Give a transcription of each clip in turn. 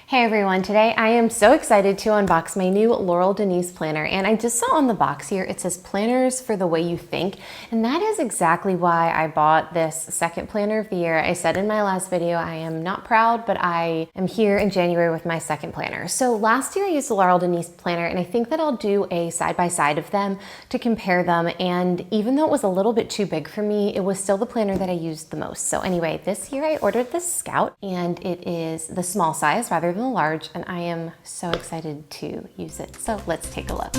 Hey everyone, today I am so excited to unbox my new Laurel Denise planner, and I just saw on the box here it says planners for the way you think, and that is exactly why I bought this second planner of the year. I said in my last video I am not proud, but I am here in January with my second planner. So last year I used the Laurel Denise planner, and I think that I'll do a side-by-side of them to compare them, and even though it was a little bit too big for me, it was still the planner that I used the most. So anyway, this year I ordered the Scout, and it is the small size rather than the large, and I am so excited to use it. So let's take a look.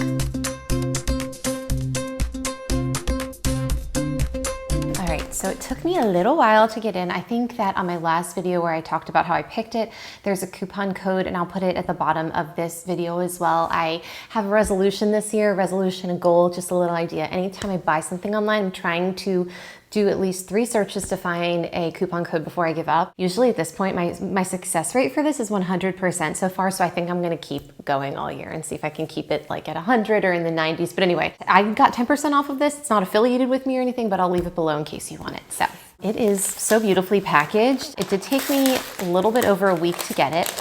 All right, so it took me a little while to get in. I think that on my last video where I talked about how I picked it, there's a coupon code, and I'll put it at the bottom of this video as well. I have a resolution this year, resolution and goal, just a little idea. Anytime I buy something online, I'm trying to do at least 3 searches to find a coupon code before I give up. Usually at this point, my success rate for this is 100% so far, so I think I'm gonna keep going all year and see if I can keep it like at 100 or in the 90s. But anyway, I got 10% off of this. It's not affiliated with me or anything, but I'll leave it below in case you want it. So it is so beautifully packaged. It did take me a little bit over a week to get it,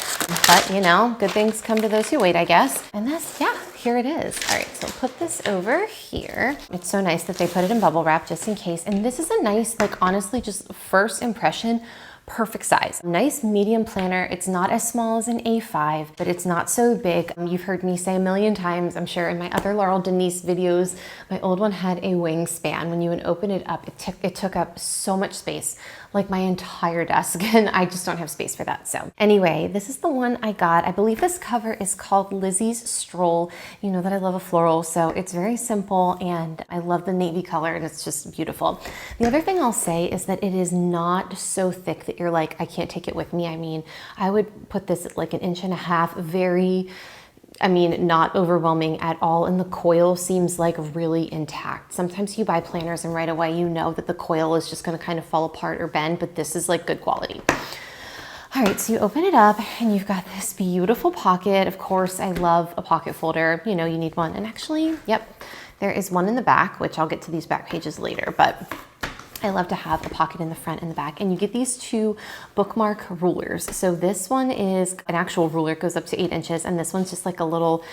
but you know, good things come to those who wait, I guess. And that's, yeah, here it is. All right, so put this over here. It's so nice that they put it in bubble wrap just in case. And this is a nice, like honestly, just first impression, perfect size. Nice medium planner. It's not as small as an A5, but it's not so big. You've heard me say a million times, I'm sure in my other Laurel Denise videos, my old one had a wingspan. When you would open it up, it took up so much space, like my entire desk, and I just don't have space for that. So anyway, this is the one I got. I believe this cover is called Lizzie's Stroll. You know that I love a floral, so it's very simple, and I love the navy color, and it's just beautiful. The other thing I'll say is that it is not so thick that you're like, I can't take it with me. I mean, I would put this at like 1.5 inches, very, I mean, not overwhelming at all. And the coil seems like really intact. Sometimes you buy planners and right away you know that the coil is just gonna kind of fall apart or bend, but this is like good quality. All right, so you open it up and you've got this beautiful pocket. Of course, I love a pocket folder. You know, you need one. And actually, yep, there is one in the back, which I'll get to these back pages later, but I love to have a pocket in the front and the back, and you get these 2 bookmark rulers. So this one is an actual ruler, it goes up to 8 inches, and this one's just like a little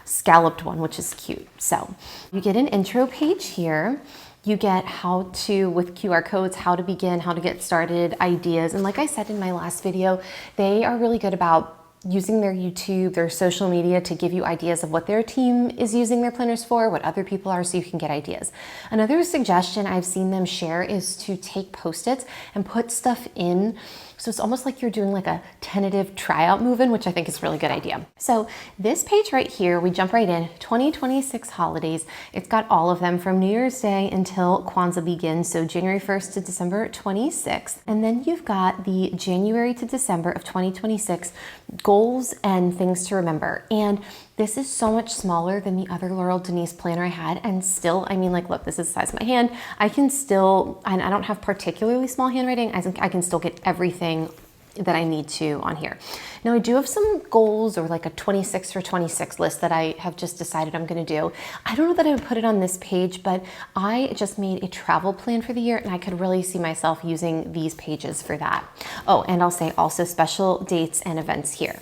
scalloped one, which is cute. So you get an intro page here. You get how to, with QR codes, how to begin, how to get started, ideas. And like I said in my last video, they are really good about using their YouTube, their social media to give you ideas of what their team is using their planners for, what other people are, so you can get ideas. Another suggestion I've seen them share is to take Post-its and put stuff in. So it's almost like you're doing like a tentative tryout move-in, which I think is a really good idea. So this page right here, we jump right in, 2026 holidays. It's got all of them from New Year's Day until Kwanzaa begins, so January 1st to December 26th. And then you've got the January to December of 2026 goals and things to remember. And this is so much smaller than the other Laurel Denise planner I had, and still, I mean, like, look, this is the size of my hand. I can still, and I don't have particularly small handwriting, I can still get everything that I need to on here. Now, I do have some goals, or like a 26 for 26 list that I have just decided I'm gonna do. I don't know that I would put it on this page, but I just made a travel plan for the year, and I could really see myself using these pages for that. Oh, and I'll say also special dates and events here.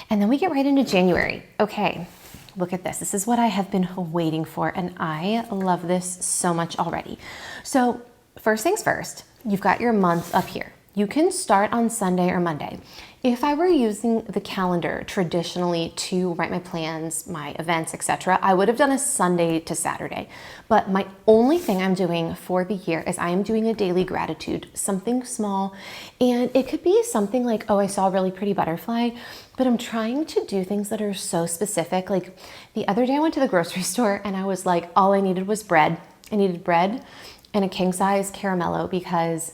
And then we get right into January. Okay, look at this. This is what I have been waiting for, and I love this so much already. So first things first, you've got your month up here. You can start on Sunday or Monday. If I were using the calendar traditionally to write my plans, my events, etc., I would have done a Sunday to Saturday. But my only thing I'm doing for the year is I am doing a daily gratitude, something small. And it could be something like, oh, I saw a really pretty butterfly, but I'm trying to do things that are so specific. Like the other day I went to the grocery store and I was like, all I needed was bread. I needed bread and a king size caramello because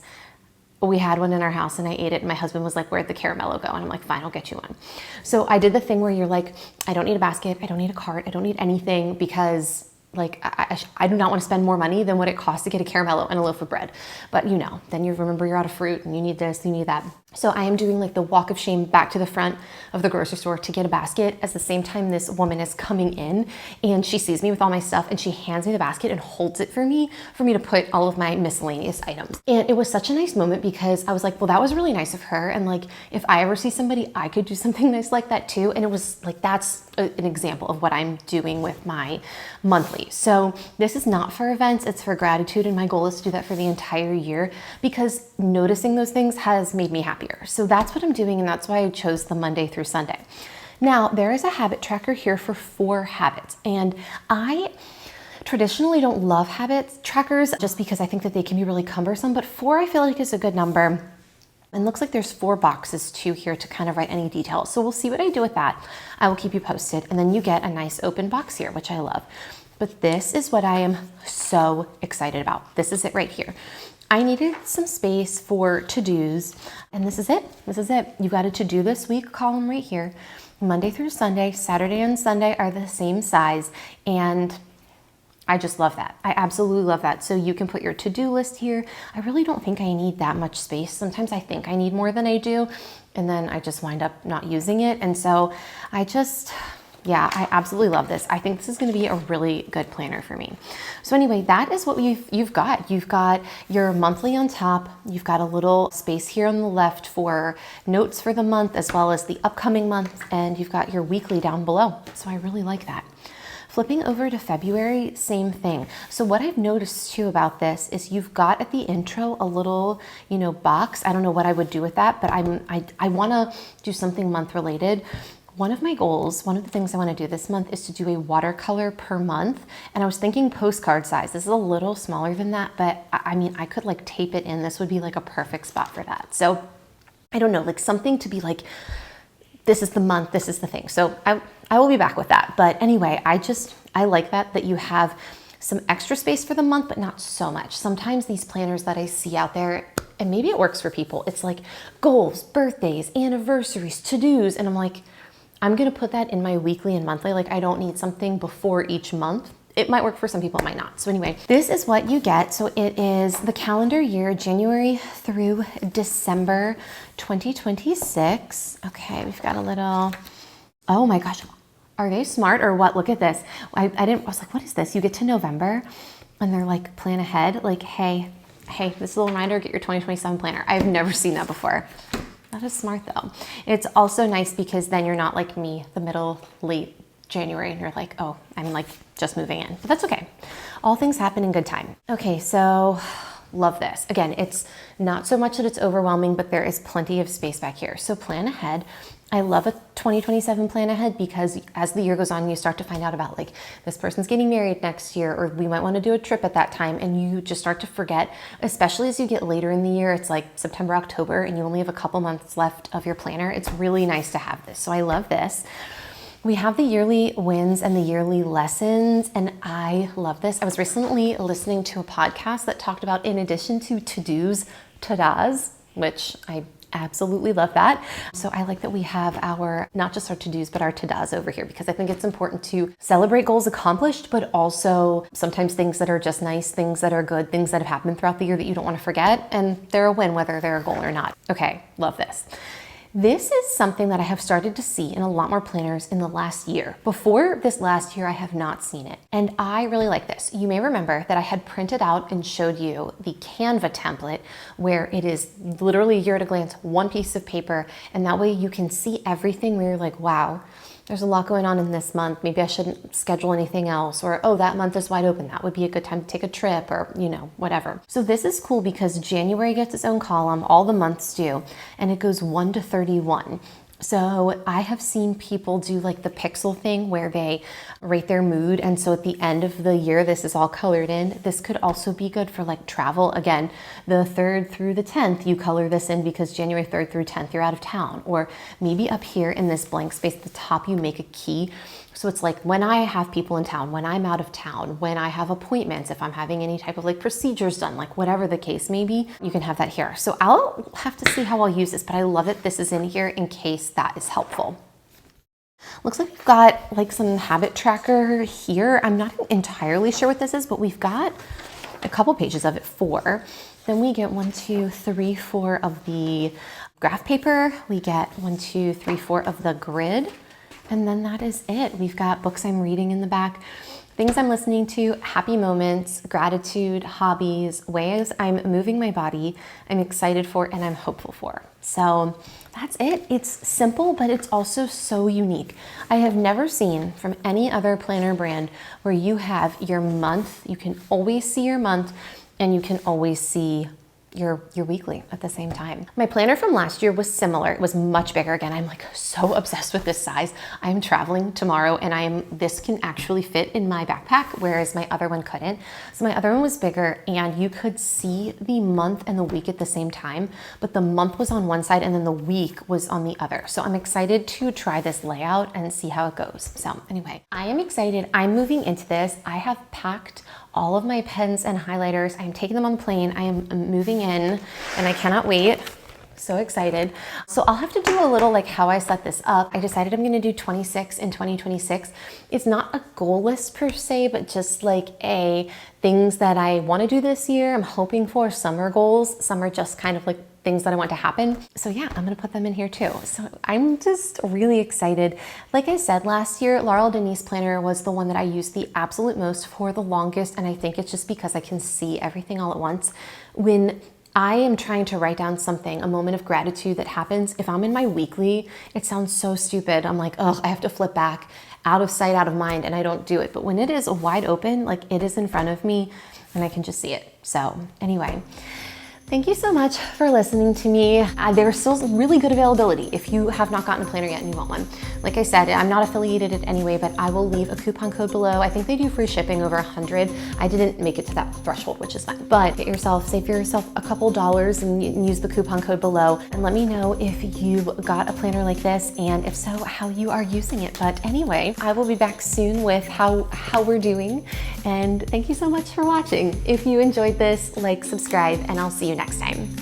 we had one in our house and I ate it, and my husband was like, where'd the caramello go? And I'm like, fine, I'll get you one. So I did the thing where you're like, I don't need a basket, I don't need a cart, I don't need anything, because like I do not want to spend more money than what it costs to get a caramello and a loaf of bread. But you know, then you remember you're out of fruit and you need this, you need that. So I am doing like the walk of shame back to the front of the grocery store to get a basket. At the same time, this woman is coming in and she sees me with all my stuff and she hands me the basket and holds it for me to put all of my miscellaneous items. And it was such a nice moment because I was like, well, that was really nice of her. And like, if I ever see somebody, I could do something nice like that too. And it was like, that's an example of what I'm doing with my monthly. So this is not for events, it's for gratitude. And my goal is to do that for the entire year because noticing those things has made me happier. So that's what I'm doing, and that's why I chose the Monday through Sunday. Now, there is a habit tracker here for 4 habits, and I traditionally don't love habit trackers just because I think that they can be really cumbersome, but 4 I feel like is a good number. And looks like there's 4 boxes too here to kind of write any details. So we'll see what I do with that. I will keep you posted, and then you get a nice open box here, which I love. But this is what I am so excited about. This is it right here. I needed some space for to-dos, and this is it. This is it. You've got a to-do this week column right here. Monday through Sunday, Saturday and Sunday are the same size, and I just love that. I absolutely love that. So you can put your to-do list here. I really don't think I need that much space. Sometimes I think I need more than I do, and then I just wind up not using it. And so yeah, I absolutely love this. I think this is going to be a really good planner for me. So anyway, that is what you've got. You've got your monthly on top. You've got a little space here on the left for notes for the month as well as the upcoming month. And you've got your weekly down below. So I really like that. Flipping over to February, same thing. So what I've noticed too about this is you've got at the intro a little, box. I don't know what I would do with that, but I want to do something month related. One of my goals, one of the things I want to do this month is to do a watercolor per month. And I was thinking postcard size. This is a little smaller than that, but I mean, I could like tape it in. This would be like a perfect spot for that. So I don't know, like something to be like, this is the month, this is the thing. So I will be back with that. But anyway, I like that you have some extra space for the month, but not so much. Sometimes these planners that I see out there, and maybe it works for people, it's like goals, birthdays, anniversaries, to-dos. And I'm like, I'm gonna put that in my weekly and monthly. Like I don't need something before each month. It might work for some people, it might not. So anyway, this is what you get. So it is the calendar year, January through December 2026. Okay, we've got a little, oh my gosh, are they smart or what? Look at this. I was like, what is this? You get to November and they're like, plan ahead. Like, hey, this is a little reminder, get your 2027 planner. I've never seen that before. That is smart though. It's also nice because then you're not like me, the middle, late January, and you're like, oh, I'm like just moving in. But that's okay. All things happen in good time. Okay, so love this. Again, it's not so much that it's overwhelming, but there is plenty of space back here. So plan ahead. I love a 2027 plan ahead because as the year goes on, you start to find out about like this person's getting married next year, or we might want to do a trip at that time, and you just start to forget, especially as you get later in the year. It's like September, October, and you only have a couple months left of your planner. It's really nice to have this. So I love this. We have the yearly wins and the yearly lessons, and I love this. I was recently listening to a podcast that talked about, in addition to to-dos, ta-das, which I absolutely love that. So I like that we have our, not just our to-dos, but our ta-das over here, because I think it's important to celebrate goals accomplished, but also sometimes things that are just nice, things that are good, things that have happened throughout the year that you don't want to forget, and they're a win, whether they're a goal or not. Okay, love this. This is something that I have started to see in a lot more planners in the last year. Before this last year, I have not seen it. And I really like this. You may remember that I had printed out and showed you the Canva template where it is literally year at a glance, one piece of paper. And that way you can see everything where you're like, wow, there's a lot going on in this month. Maybe I shouldn't schedule anything else, or, oh, that month is wide open. That would be a good time to take a trip, or, whatever. So this is cool because January gets its own column, all the months do, and it goes 1 to 31. So I have seen people do like the pixel thing where they rate their mood. And so at the end of the year, this is all colored in. This could also be good for like travel. Again, the 3rd through the 10th, you color this in because January 3rd through 10th, you're out of town. Or maybe up here in this blank space at the top, you make a key. So it's like when I have people in town, when I'm out of town, when I have appointments, if I'm having any type of like procedures done, like whatever the case may be, you can have that here. So I'll have to see how I'll use this, but I love it. This is in here in case that is helpful. Looks like we've got like some habit tracker here. I'm not entirely sure what this is, but we've got a couple pages of it, 4. Then we get 1, 2, 3, 4 of the graph paper. We get 1, 2, 3, 4 of the grid. And then that is it. We've got books I'm reading in the back, things I'm listening to, happy moments, gratitude, hobbies, ways I'm moving my body, I'm excited for, and I'm hopeful for. So that's it. It's simple, but it's also so unique. I have never seen from any other planner brand where you have your month, you can always see your month, and you can always see your weekly at the same time. My planner from last year was similar. It was much bigger. Again, I'm like so obsessed with this size. I'm traveling tomorrow and this can actually fit in my backpack, whereas my other one couldn't. So my other one was bigger and you could see the month and the week at the same time, but the month was on one side and then the week was on the other. So I'm excited to try this layout and see how it goes. So anyway, I am excited. I'm moving into this. I have packed all of my pens and highlighters. I'm taking them on the plane. I am moving in and I cannot wait. So excited. So I'll have to do a little like how I set this up. I decided I'm gonna do 26 in 2026. It's not a goal list per se, but just like things that I wanna do this year. I'm hoping for. Some are goals, some are just kind of like things that I want to happen. So yeah, I'm gonna put them in here too. So I'm just really excited. Like I said, last year, Laurel Denise Planner was the one that I used the absolute most for the longest. And I think it's just because I can see everything all at once. When I am trying to write down something, a moment of gratitude that happens, if I'm in my weekly, it sounds so stupid. I'm like, oh, I have to flip back, out of sight, out of mind, and I don't do it. But when it is wide open, like it is in front of me and I can just see it. So anyway, thank you so much for listening to me. There's still really good availability if you have not gotten a planner yet and you want one. Like I said, I'm not affiliated in any way, but I will leave a coupon code below. I think they do free shipping over 100. I didn't make it to that threshold, which is fine. But save yourself a couple dollars and use the coupon code below. And let me know if you've got a planner like this, and if so, how you are using it. But anyway, I will be back soon with how we're doing. And thank you so much for watching. If you enjoyed this, like, subscribe, and I'll see you next time.